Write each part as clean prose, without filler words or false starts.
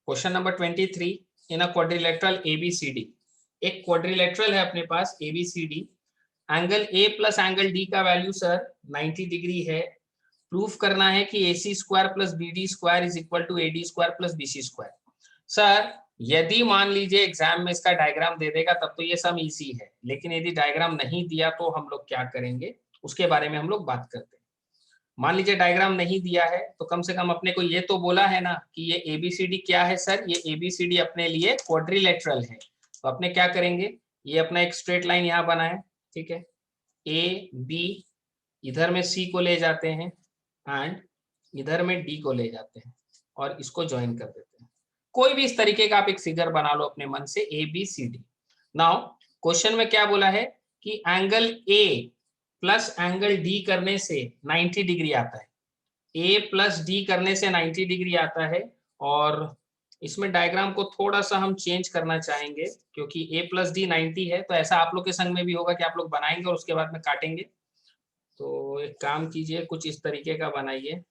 Question number 23 in a quadrilateral A B C D. एक quadrilateral है अपने पास A B C D. Angle A plus angle D का वैल्यू सर 90 डिग्री है। प्रूफ करना है कि A C square plus B D square is equal to A D square plus B C square. Sir यदि मान लीजिए एग्जाम में इसका डायग्राम दे देगा तब तो ये सम इजी है, लेकिन यदि डायग्राम नहीं दिया तो हम लोग क्या करेंगे उसके बारे में हम लोग बात करते हैं। मान लीजिए डायग्राम नहीं दिया है तो कम से कम अपने को ये तो बोला है ना कि ये एबीसीडी क्या है सर, ये एबीसीडी अपने लिए क्वाड्रिलेटरल है। तो अपने क्या करेंगे, ये अपना एक स्ट्रेट लाइन यहाँ बनाए, ठीक है, ए बी, इधर में सी को ले जाते हैं एंड इधर में डी को ले जाते हैं और इसको ज्वाइन कर देते हैं। कोई भी इस तरीके का आप एक फिगर बना लो अपने मन से A B C D. Now question में क्या बोला है कि angle A plus angle D करने से 90 डिग्री आता है। ए प्लस डी करने से 90 डिग्री आता है और इसमें डायग्राम को थोड़ा सा हम चेंज करना चाहेंगे क्योंकि ए प्लस डी 90 है। तो ऐसा आप लोग के संग में भी होगा कि आप लोग बनाएंगे और उसके बाद में काटेंगे। तो एक काम कीजिए, कुछ इस तरीके का बनाइए।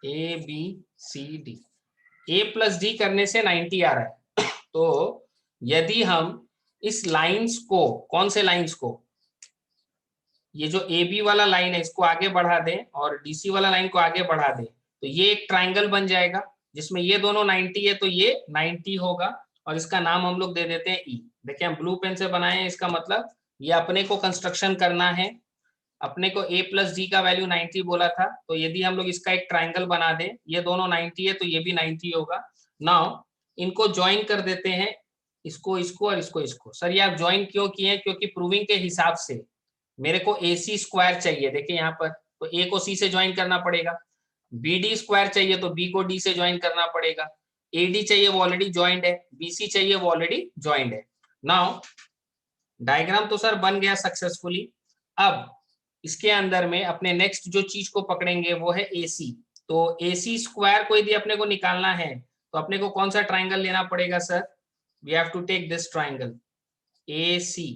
A B C D, A plus D करने से 90 आ रहा है। तो यदि हम इस लाइंस को, कौन से लाइंस को, ये जो ए बी वाला लाइन है इसको आगे बढ़ा दें और डीसी वाला लाइन को आगे बढ़ा दें तो ये एक ट्राइंगल बन जाएगा जिसमें ये दोनों 90 है तो ये 90 होगा और इसका नाम हम लोग दे देते हैं ई। देखिए हम ब्लू पेन से बनाए हैं, इसका मतलब ये अपने को कंस्ट्रक्शन करना है। अपने को a प्लस डी का वैल्यू 90 बोला था, तो यदि हम लोग इसका एक ट्राइंगल बना दें, ये दोनों 90 है तो ये भी 90 होगा। नाउ इनको ज्वाइन कर देते हैं, इसको इसको और इसको इसको। सर ये आप ज्वाइन क्यों किए? क्योंकि प्रूविंग के हिसाब से मेरे को ए सी स्क्वायर चाहिए। देखिए यहाँ पर तो ए को सी से ज्वाइन करना पड़ेगा, बी डी स्क्वायर चाहिए तो बी को डी से ज्वाइन करना पड़ेगा, ए डी चाहिए वो ऑलरेडी ज्वाइंट है, बी सी चाहिए वो ऑलरेडी ज्वाइंट है। नाउ डायग्राम तो सर बन गया सक्सेसफुली। अब इसके अंदर में अपने नेक्स्ट जो चीज को पकड़ेंगे वो है ए सी। तो ए सी स्क्वायर को यदि अपने को निकालना है तो अपने को कौन सा ट्राइंगल लेना पड़ेगा sir? We have to take this triangle A C,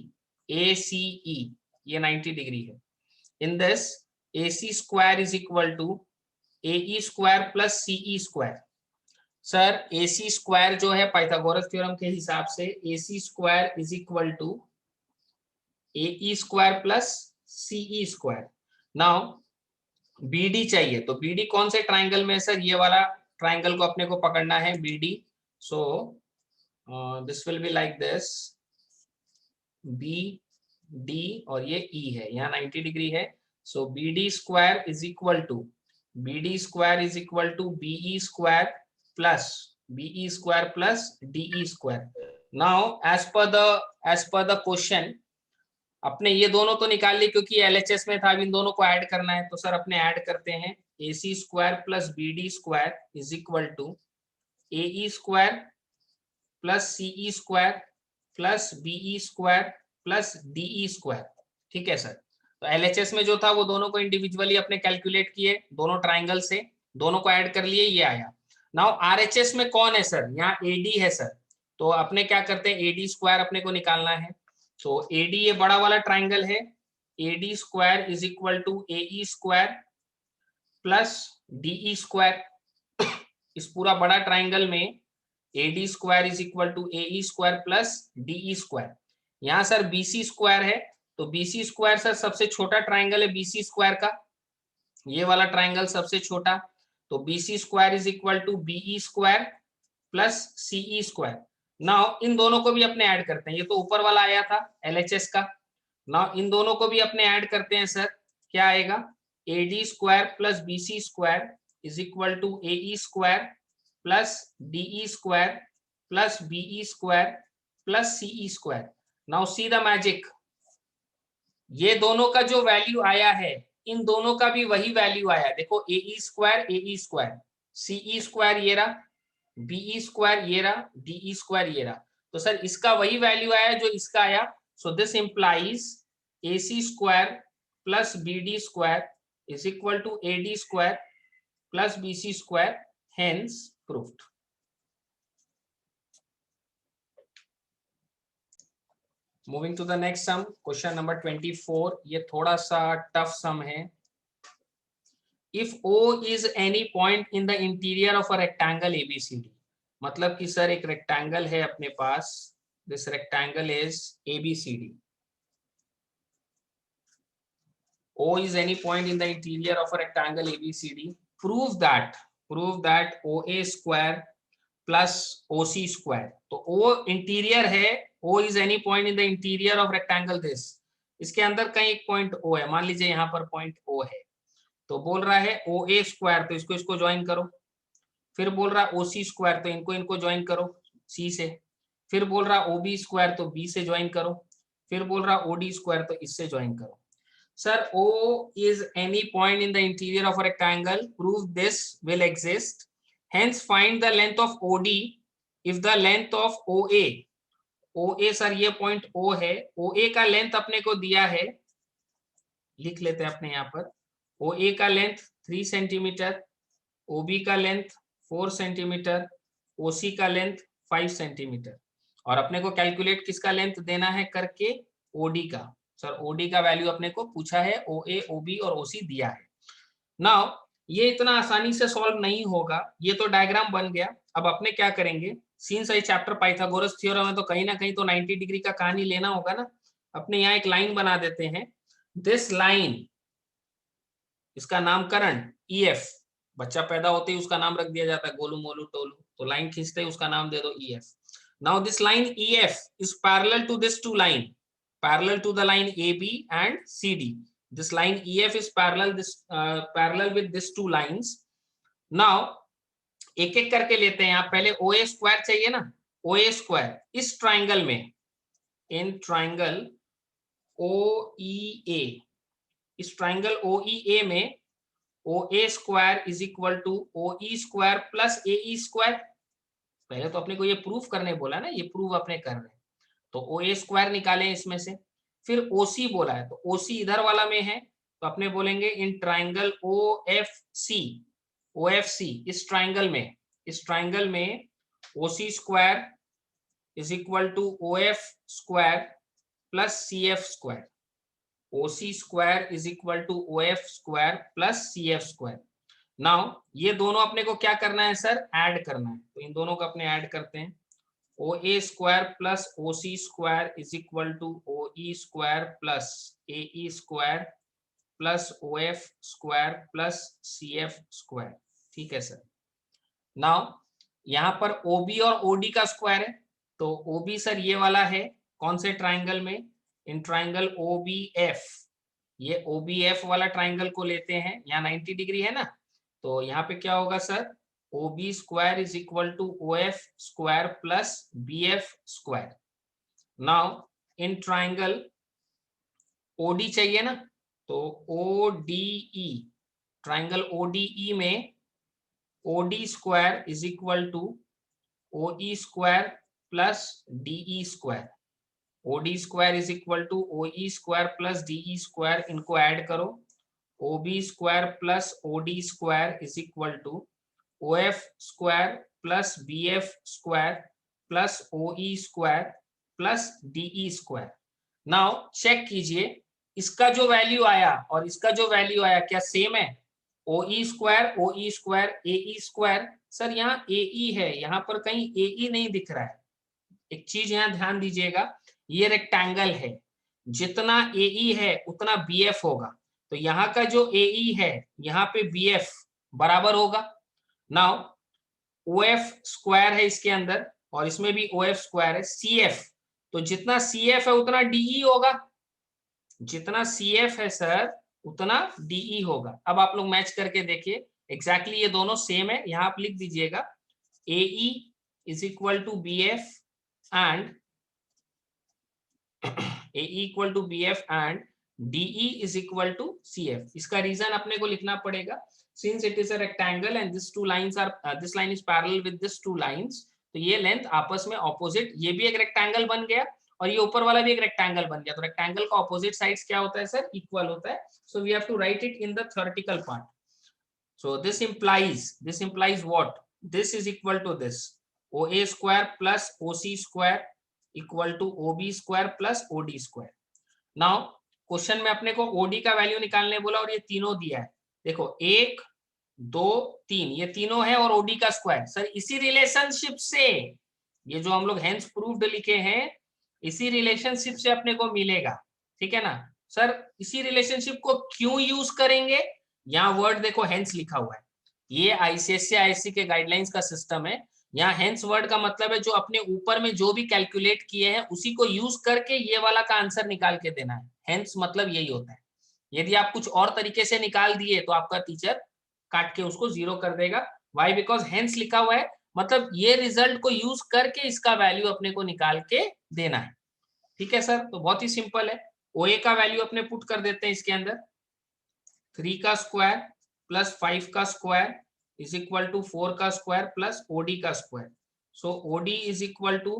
A C E, ये 90 डिग्री है। In this A C square is equal to A E square plus C E square. Sir A C square जो है Pythagoras theorem के हिसाब से A C square is equal to A E square plus C E square. Now B D चाहिए तो B D कौन से triangle में है सर? ये वाला ट्राइंगल को अपने को पकड़ना है B D. So this will be like this, B D और ये ई है, यहाँ 90 डिग्री है। So B D square is equal to, B D square is equal to be square plus be square plus DE square. Now as per the question अपने ये दोनों तो निकाल ली क्योंकि एलएचएस में था, अब इन दोनों को ऐड करना है। तो सर अपने ऐड करते हैं, A C square plus B D square is equal to A E square plus CE square plus be square plus DE square. ठीक है सर। तो एलएचएस में जो था वो दोनों को इंडिविजुअली अपने कैलकुलेट किए, दोनों ट्राइंगल से दोनों को ऐड कर लिए, ये आया। नाउ आरएचएस में कौन है सर? यहाँ एडी है सर। तो अपने क्या करते हैं, एडी स्क्वायर अपने को निकालना है। तो एडी ये बड़ा वाला ट्राइंगल है, AD square is equal to A square plus DE square. इस पूरा बड़ा ट्राइंगल में AD square is equal to A square plus DE square. यहाँ सर बीसी स्क्वायर है तो बीसी स्क्वायर सर सबसे छोटा ट्राइंगल है बीसी स्क्वायर का, ये वाला ट्राइंगल सबसे छोटा। तो BC square is equal to be square plus CE square. Now इन दोनों को भी अपने ऐड करते हैं, ये तो ऊपर वाला आया था एलएचएस का। नाउ इन दोनों को भी अपने ऐड करते हैं सर, क्या आएगा? AD square plus BC square is equal to A square plus DE square plus be square plus CE square. Now see the magic, ये दोनों का जो वैल्यू आया है इन दोनों का भी वही वैल्यू आया। देखो ए स्क्वायर, सीई स्क्वायर ये रहा, बीई स्क्वायर ये रहा, डीई स्क्वायर ये रहा। तो सर इसका वही वैल्यू आया जो इसका आया। So this implies A C square plus B D square is equal to A D square plus B C square, hence proved. Moving to the next sum, question number 24। ये थोड़ा सा tough sum है। If O is any point in the interior of a rectangle ABCD, मतलब कि sir एक rectangle है अपने पास, this rectangle is ABCD. O is any point in the interior of a rectangle ABCD. Prove that OA square plus OC square. तो O interior है, O is any point in the interior of rectangle this. इसके अंदर कहीं एक point O है, मान लीजिए यहाँ पर पॉइंट O है, तो बोल रहा है OA स्क्वायर, तो इसको ज्वाइन करो. फिर बोल रहा है OC स्क्वायर, तो इनको ज्वाइन करो C से. फिर बोल रहा है OB स्क्वायर, तो B से ज्वाइन करो. फिर बोल रहा है OD स्क्वायर, तो इससे ज्वाइन करो. Sir, O is any point in the interior of a rectangle. Prove this will exist. Hence, find the length of OD if the length of OA sir ये point O है, OA का length अपने को दिया है, लिख लेते हैं अपने यहाँ पर. OA का लेंथ 3 सेंटीमीटर, OB का लेंथ 4 सेंटीमीटर, OC का लेंथ 5 सेंटीमीटर, और अपने को कैलकुलेट किसका लेंथ देना है करके, OD का. सर OD का वैल्यू अपने को पूछा है, OA, OB और OC दिया है. नाउ ये इतना आसानी से सॉल्व नहीं होगा, ये तो डायग्राम बन गया. अब अपने क्या करेंगे, सिंस ये चैप्टर पाइथागोरस थ्योरम है तो कहीं ना कहीं तो 90 डिग्री का कहानी लेना होगा ना. अपने यहाँ एक लाइन बना देते हैं, दिस लाइन, इसका नामकरण EF, बच्चा पैदा होते ही उसका नाम रख दिया जाता है गोलू मोलू टोलू, तो लाइन खींचते ही उसका नाम दे दो EF. Now this line EF is parallel to this two line, parallel to the line AB and CD. This line EF is parallel with these two lines. Now एक एक करके लेते हैं. आप पहले OA स्क्वायर चाहिए ना, OA स्क्वायर इस ट्राइंगल में, इन ट्राइंगल OEA, इस ट्राइंगल OEA में OA square is equal to OE square plus AE square. पहले तो अपने को ये प्रूफ करने बोला ना, ये प्रूफ अपने कर रहे हैं, तो OA स्क्वायर निकालें इसमें से. फिर OC बोला है, तो OC इधर वाला में है, तो अपने बोलेंगे इन ट्राइंगल OFC इस ट्राइंगल में OC square is equal to OF square plus CF square. OC square is equal to OF square plus CF square. Now ये दोनों अपने को क्या करना है सर, ऐड करना है, तो इन दोनों को अपने ऐड करते हैं. OA square plus OC square is equal to OE square plus AE square plus OF square plus CF square. ठीक है सर. नाउ यहाँ पर OB और OD का स्क्वायर है, तो OB सर ये वाला है, कौन से ट्राइंगल में, इन ट्राइंगल OBF. ये OBF वाला ट्राइंगल को लेते हैं, यहाँ 90 डिग्री है ना, तो यहाँ पे क्या होगा sir, OB square is equal to OF square plus BF square. Now in triangle OD चाहिए ना, तो ODE, ट्राइंगल ODE में OD square is equal to OE square plus DE square. OD square is equal to OE square plus DE square, इनको add करो. OB square plus OD square is equal to OF square plus BF square plus OE square plus DE square. Now check कीजिए, इसका जो value आया और इसका जो value आया क्या सेम है, OE square AE square. Sir यहाँ AE है, यहाँ पर कहीं AE नहीं दिख रहा है. एक चीज यहाँ ध्यान दीजिएगा, ये रेक्टेंगल है, जितना AE है उतना BF होगा, तो यहाँ का जो AE है यहाँ पे BF बराबर होगा. नाउ OF स्क्वायर है इसके अंदर और इसमें भी OF स्क्वायर है, CF, तो जितना CF है उतना DE होगा, जितना CF है सर उतना DE होगा. अब आप लोग मैच करके देखिए, एग्जैक्टली ये दोनों सेम है. यहाँ आप लिख दीजिएगा AE is equal to BF and AE equal to BF and DE is equal to CF. इसका रीजन अपने को लिखना पड़ेगा, since it is a rectangle and this two lines are this line is parallel with this two lines, तो ये length आपस में opposite, ये भी एक रेक्टेंगल बन गया और ये ऊपर वाला भी एक रेक्टेंगल बन गया, तो रेक्टेंगल का ऑपोजिट साइड्स क्या होता है सर, इक्वल होता है. So we have to write it in the theoretical part. So this implies what, this is equal to this OA square plus OC square equal to OB square plus OD square. Now question में अपने को OD का value निकालने बोला और ये तीनों दिया है. देखो 1 2 3, ये तीनों है और ओडी का स्क्वायर। सर इसी रिलेशनशिप से, ये जो हम लोग हेंस प्रूव्ड लिखे हैं, इसी रिलेशनशिप से अपने को मिलेगा, ठीक है ना सर। इसी रिलेशनशिप को क्यों यूज करेंगे, यहाँ वर्ड देखो हेंस लिखा हुआ है, ये आईसीएससी आईएससी के गाइडलाइंस का सिस्टम है। यहाँ हेंस वर्ड का मतलब है जो अपने ऊपर में जो भी कैलकुलेट किए हैं उसी को यूज करके ये वाला का आंसर निकाल के देना है। हेंस मतलब यही होता है। यदि आप कुछ और तरीके से निकाल दिए तो आपका टीचर काट के उसको 0 कर देगा। वाई, बिकॉज हेंस लिखा हुआ है, मतलब ये रिजल्ट को यूज करके इसका वैल्यू अपने को निकाल के देना है। ठीक है सर, तो बहुत ही सिंपल है। ओए का वैल्यू अपने पुट कर देते हैं इसके अंदर, 3 का स्क्वायर प्लस 5 का स्क्वायर इज इक्वल टू 4 का स्क्वायर प्लस ओडी का square. So OD is equal to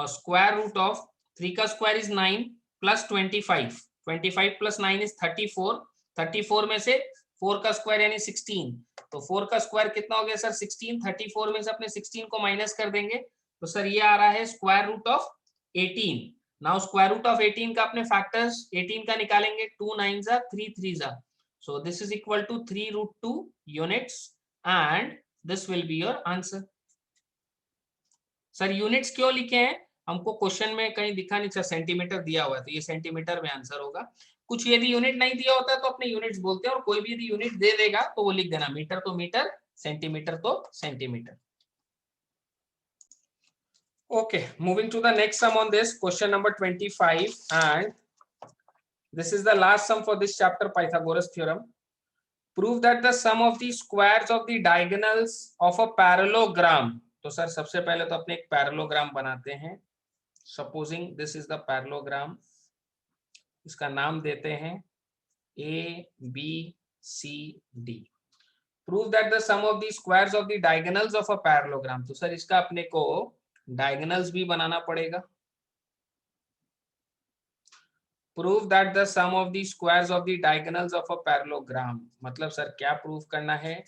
square root of 3 का square is 9 plus 25, 25 plus 9 is 34, 34 में से 4 का स्क्वायर यानी 16, तो 4 का स्क्वायर कितना हो गया सर 16, 34 में से अपने 16 को माइनस कर देंगे तो सर ये आ रहा है square root of 18। Now square root of 18 का अपने फैक्टर्स 18 का निकालेंगे, 2 9 जा 3 3 जा, so this is equal to 3 root 2 units and this will be your answer। Sir units क्यों लिखे हैं, हमको क्वेश्चन में कहीं दिखा नहीं, सर सेंटीमीटर दिया हुआ है तो ये सेंटीमीटर में आंसर होगा। कुछ यदि यूनिट नहीं दिया होता है तो अपने यूनिट्स बोलते हैं, और कोई भी यदि यूनिट दे देगा तो वो लिख देना, मीटर तो मीटर, सेंटीमीटर तो centimetre. Okay, moving to the next sum on this, question number 25, and this is the last sum for this chapter, Pythagoras theorem। Prove that the sum of the squares of the diagonals of a parallelogram। तो sir सबसे पहले तो अपने एक parallelogram बनाते हैं। Supposing this is the parallelogram, इसका नाम देते हैं A B C D. Prove that the sum of the squares of the diagonals of a parallelogram. तो सर इसका अपने को डायगोनल्स भी बनाना पड़ेगा। Prove that the sum of the squares of the diagonals of a parallelogram, मतलब sir क्या प्रूव करना है,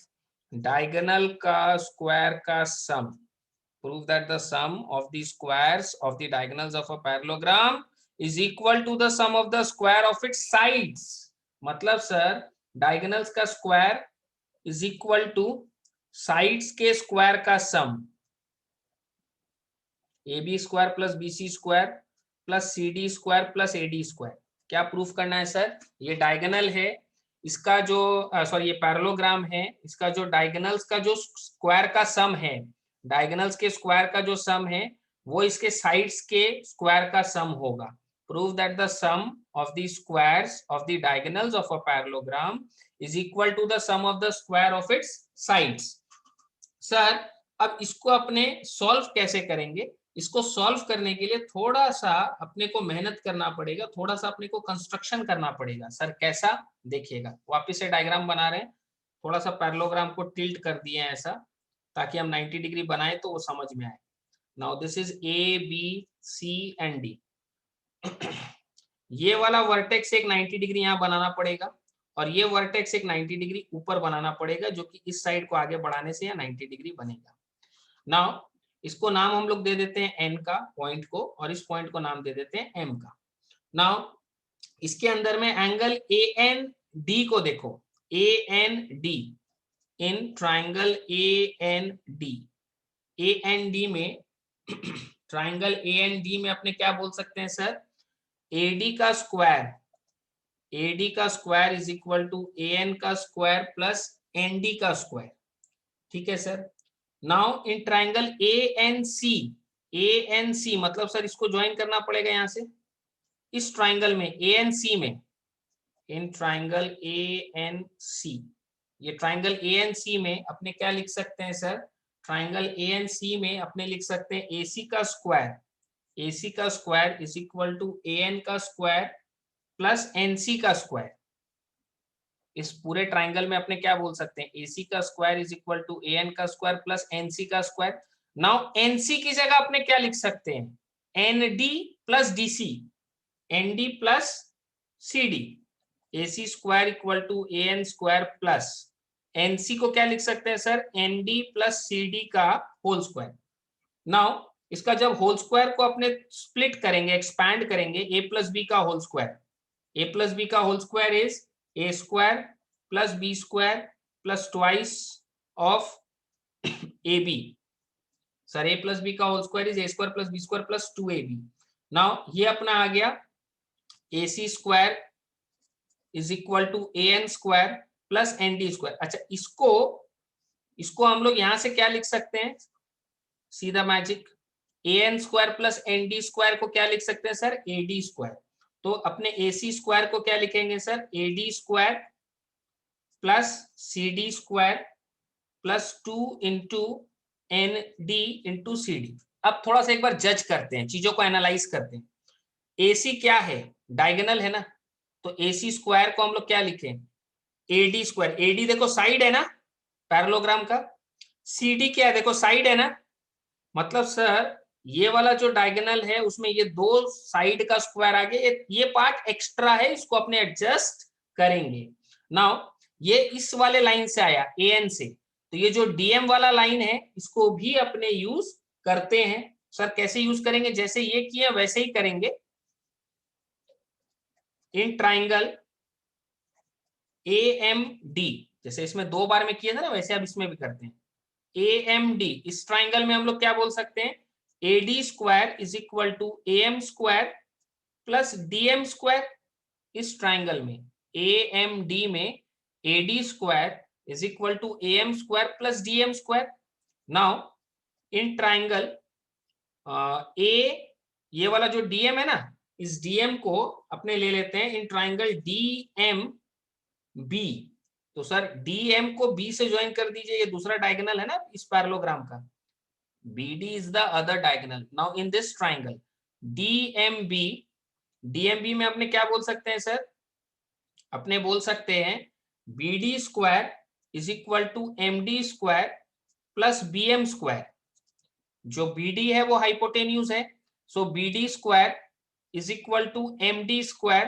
डायगोनल का स्क्वायर का सम। Prove that the sum of the squares of the diagonals of a parallelogram is equal to the sum of the square of its sides। मतलब sir diagonals का square is equal to sides के square का sum, ab square plus bc square plus cd square plus ad square। क्या proof करना है sir, ये diagonal है, इसका जो सॉरी ये पैरेललोग्राम है, इसका जो डायगोनल्स का जो स्क्वायर का सम है, डायगोनल्स के स्क्वायर का जो सम है वो इसके साइड्स के स्क्वायर का सम होगा। Prove that the sum of the squares of the diagonals of a parallelogram is equal to the sum of the square of its sides. Sir अब इसको अपने सॉल्व कैसे करेंगे, इसको सॉल्व करने के लिए थोड़ा सा अपने को मेहनत करना पड़ेगा, थोड़ा सा अपने को कंस्ट्रक्शन करना पड़ेगा। सर कैसा, देखिएगा वापस से डायग्राम बना रहे हैं, थोड़ा सा पैरेललोग्राम को टिल्ट कर दिए हैं ऐसा ताकि हम 90 डिग्री बनाए तो वो समझ में आए। Now this is A B C and D. ये वाला वर्टेक्स एक 90 डिग्री यहाँ बनाना पड़ेगा और ये वर्टेक्स एक 90 डिग्री ऊपर बनाना पड़ेगा, जो कि इस साइड को आगे बढ़ाने से या 90 डिग्री बनेगा। नाउ इसको नाम हम लोग दे देते हैं एन का पॉइंट को, और इस पॉइंट को नाम दे देते हैं एम का। नाउ इसके अंदर में एंगल ए एन डी को देखो, A N D in triangle A N D, A N D में ट्राइंगल ए एन डी में अपने क्या बोल सकते हैं सर, एडी का स्क्वायर, एडी का square is equal to A N का स्क्वायर प्लस एन डी का स्क्वायर। ठीक है sir. Now in triangle A N C, A N C मतलब सर इसको ज्वाइन करना पड़ेगा यहां से इस ट्राइंगल में ए एन सी में, इन ट्राइंगल ए एन सी, ये ट्राइंगल ए एन सी में अपने क्या लिख सकते हैं sir, triangle A N C में अपने लिख सकते हैं ए सी का स्क्वायर, ए सी का square is equal to A N का स्क्वायर प्लस एन सी का स्क्वायर। इस पूरे ट्राइंगल में अपने क्या बोल सकते हैं, AC का square is equal to AN का स्क्वायर प्लस NC का स्क्वायर। नाउ NC की जगह अपने क्या लिख सकते हैं, ND plus DC, ND plus CD, AC square equal to AN square plus NC को क्या लिख सकते हैं सर, ND प्लस CD का होल स्क्वायर। नाउ इसका जब होल स्क्वायर को अपने स्प्लिट करेंगे, एक्सपैंड करेंगे, A प्लस B का whole square, A plus B का whole square is A square plus B square plus twice of A B, sir A plus B का whole square is A square plus B square plus 2ab। Now ये अपना आ गया A C square is equal to A N square plus N D square. अच्छा, इसको हम लोग यहां से क्या लिख सकते हैं, सीधा magic, A N square plus N D square को क्या लिख सकते हैं सर, ए डी स्क्वायर। तो अपने ए सी स्क्वायर को क्या लिखेंगे sir, A D square plus C D square plus 2 into N D into C D. अब थोड़ा सा एक बार जज करते हैं, चीजों को एनालाइज करते हैं। ए सी क्या है, डायगोनल है ना, तो ए सी स्क्वायर को हम लोग क्या लिखें, ए डी स्क्वायर। ए डी देखो साइड है ना पैरेललोग्राम का, सी डी क्या है, देखो साइड है ना, मतलब सर ये वाला जो डायगोनल है उसमें ये दो साइड का स्क्वायर आ गया, ये पार्ट एक्स्ट्रा है, इसको अपने एडजस्ट करेंगे। नाउ ये इस वाले लाइन से आया ए एन से, तो ये जो डीएम वाला लाइन है इसको भी अपने यूज करते हैं। सर कैसे यूज करेंगे, जैसे ये किया वैसे ही करेंगे। In triangle A M D, जैसे इसमें 2 बार में किया था ना, वैसे अब इसमें भी करते हैं। ए एम डी, इस ट्राइंगल में हम लोग क्या बोल सकते हैं, A D square is equal to A M square plus D M square. इस ट्राइंगल में ए एम डी में A D square is equal to A M square plus D M square. Now in triangle A, ये वाला जो DM है ना, इस DM को अपने ले लेते हैं in triangle D M B. तो सर डीएम को बी से ज्वाइन कर दीजिए, ये दूसरा डायगोनल है ना इस पैरेललोग्राम का, BD is the other diagonal. Now in this triangle DMB, DMB में अपने क्या बोल सकते हैं सर, अपने बोल सकते हैं BD square is equal to MD square plus BM square. जो BD है वो हाइपोटेन्यूज है, so BD square is equal to MD square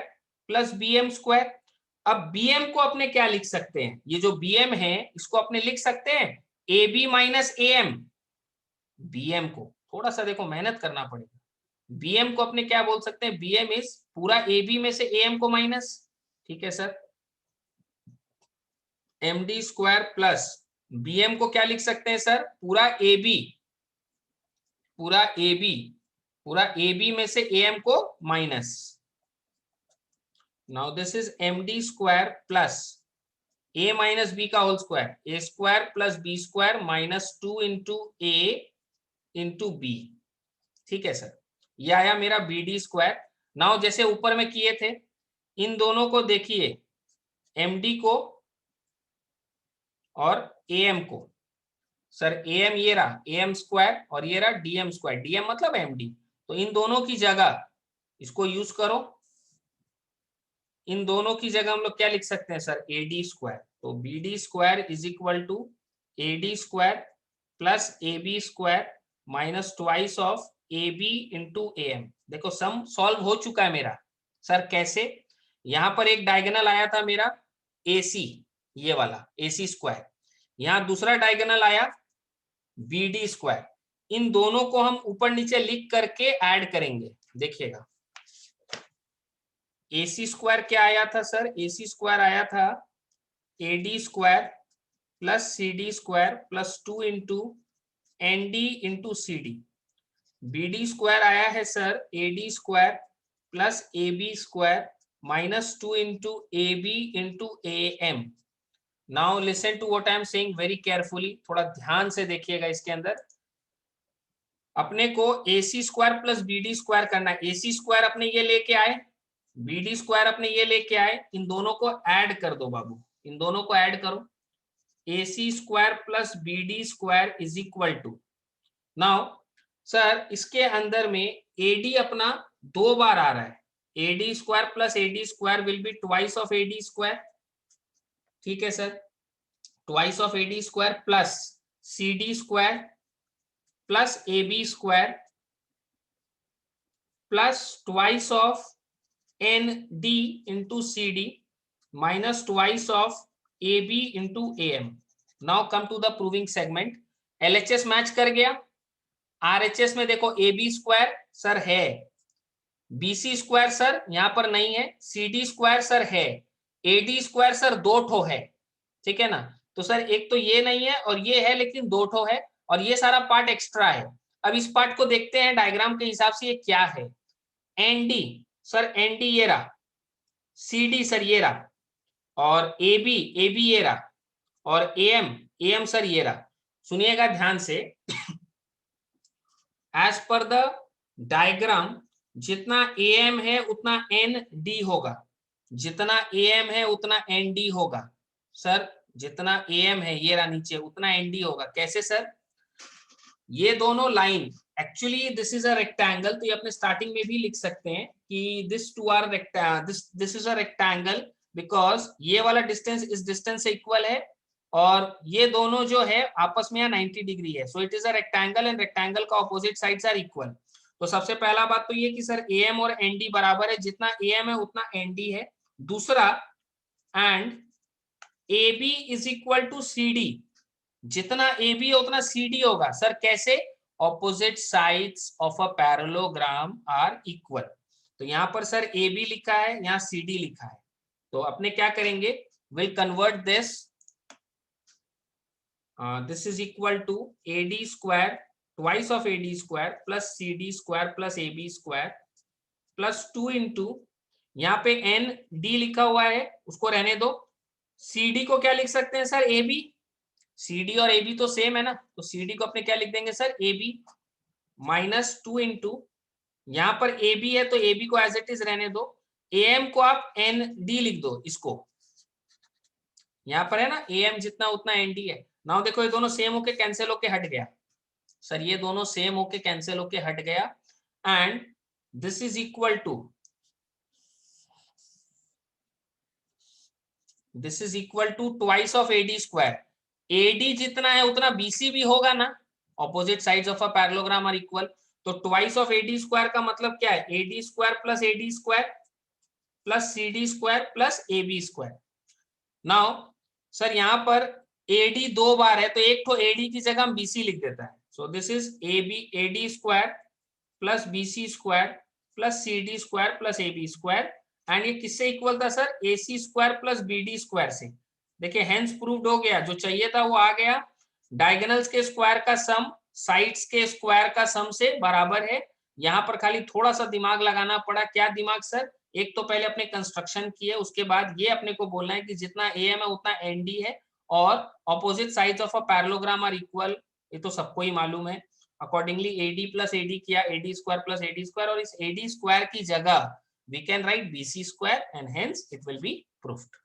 plus BM square. अब BM को अपने क्या लिख सकते हैं, ये जो BM है इसको अपने लिख सकते हैं AB माइनस AM। बीएम को थोड़ा सा देखो मेहनत करना पड़ेगा, बीएम को अपने क्या बोल सकते हैं, बीएम इज पूरा एबी में से एएम को माइनस, ठीक है sir, MD square plus BM को क्या लिख सकते हैं सर, पूरा एबी, पूरा एबी में से एएम को minus. Now this is M D square plus A minus B का whole square, A square plus B square minus 2 into A into B, ठीक है सर, ये आया मेरा बी डी स्क्वायर। नाउ जैसे ऊपर में किए थे, इन दोनों को देखिए, एम डी को और ए एम को, सर ए एम ये रहा ए एम स्क्वायर और ये रहा D M square, D M मतलब एम डी, तो इन दोनों की जगह इसको यूज करो, इन दोनों की जगह हम लोग क्या लिख सकते हैं सर, ए डी स्क्वायर। तो B D square is equal to A D square plus A B square minus twice of A B into A M. देखो सम सॉल्व हो चुका है मेरा, सर कैसे, यहां पर एक डायगोनल आया था मेरा ए सी, ये वाला ए सी स्क्वायर, यहां दूसरा डायगोनल आया बी डी स्क्वायर, इन दोनों को हम ऊपर नीचे लिख करके ऐड करेंगे। देखिएगा ए सी स्क्वायर क्या आया था सर, ए सी स्क्वायर आया था A D square plus C D square plus 2 into N D into C D. B D square आया है sir A D square plus A B square minus 2 into A B into A M. Now listen to what I am saying very carefully, थोड़ा ध्यान से देखिएगा इसके अंदर। अपने को A C square plus B D square करना है, ए सी स्क्वायर अपने ये लेके आए, बी डी स्क्वायर अपने ये लेके आए, इन दोनों को ऐड कर दो बाबू, इन दोनों को ऐड करो, A C square plus B D square is equal to, now sir इसके अंदर में ए डी अपना 2 बार आ रहा है, A D square plus A D square will be twice of A D square, ठीक है sir, twice of A D square plus C D square plus A B square plus twice of N D into C D minus twice of A B into A M. Now come to the proving segment, LHS match कर गया, RHS में देखो A B square sir है, BC square sir यहां पर नहीं है, सी D square sir है, ए डी स्क्वायर सर 2 ठो है, ठीक है ना, तो सर एक तो ये नहीं है और ये है, लेकिन दो ठो है और ये सारा पार्ट एक्स्ट्रा है। अब इस पार्ट को देखते हैं डायग्राम के हिसाब से ये क्या है। एनडी सर, एनडी ये रहा, सीडी सर ये रहा, और एबी एबी ये रहा, और एएम एएम सर ये रहा। सुनिएगा ध्यान से, एज पर द डायग्राम जितना एएम है उतना एन डी होगा, जितना एएम है उतना एन डी होगा। सर जितना एएम है ये रहा नीचे, उतना एन डी होगा। कैसे सर? ये दोनों line, actually this is a rectangle, तो ये अपने स्टार्टिंग में भी लिख सकते हैं कि this two are this is a rectangle, because ये वाला डिस्टेंस इस डिस्टेंस से इक्वल है और ये दोनों जो है आपस में 90 डिग्री है। So it is a rectangle and rectangle का ऑपोजिट साइड्स आर इक्वल। तो सबसे पहला बात तो ये कि सर एएम और एनडी बराबर है, जितना एएम है उतना एनडी है। दूसरा, and AB is equal to CD, जितना AB है उतना CD होगा। सर कैसे? Opposite sides of a parallelogram are equal. तो यहाँ पर सर AB लिखा है, यहाँ CD लिखा है, तो अपने क्या करेंगे, will convert this, this is equal to AD square twice of AD square plus CD square plus AB square plus 2 into, यहाँ पे ND लिखा हुआ है उसको रहने दो। CD को क्या लिख सकते हैं सर? AB। CD और AB तो सेम है ना, तो CD को अपने क्या लिख देंगे सर? AB माइनस 2 इंटू, यहाँ पर AB है तो AB को एज इट इज रहने दो। AM को आप ND लिख दो, इसको यहाँ पर है ना AM जितना उतना ND है। नाउ देखो ये दोनों सेम होके कैंसिल होके हट गया। सर ये दोनों सेम होके कैंसिल होके हट गया and this is equal to, this is equal to twice of AD square. AD जितना है उतना BC भी होगा ना, opposite sides of a parallelogram are equal. तो ट्वाइस ऑफ AD स्क्वायर का मतलब क्या है? AD square plus AD square plus CD square plus AB square. Now sir यहाँ पर AD दो बार है तो एक तो AD की जगह हम BC लिख देता है। So this is AD square plus BC square plus CD square plus AB square, and ये किससे इक्वल था sir? AC square plus BD square से। देखिए हेंस प्रूव्ड हो गया, जो चाहिए था वो आ गया। डायगोनल्स के स्क्वायर का सम साइड्स के स्क्वायर का सम से बराबर है। यहाँ पर खाली थोड़ा सा दिमाग लगाना पड़ा। क्या दिमाग सर? एक तो पहले अपने कंस्ट्रक्शन किए, उसके बाद ये अपने को बोलना है कि जितना AM है उतना ND है और opposite sides of a parallelogram are equal. ये तो सबको ही मालूम है। अकॉर्डिंगली AD प्लस AD किया, AD square plus AD square, और इस AD स्क्वायर की जगह we can write BC square and hence it will be proved.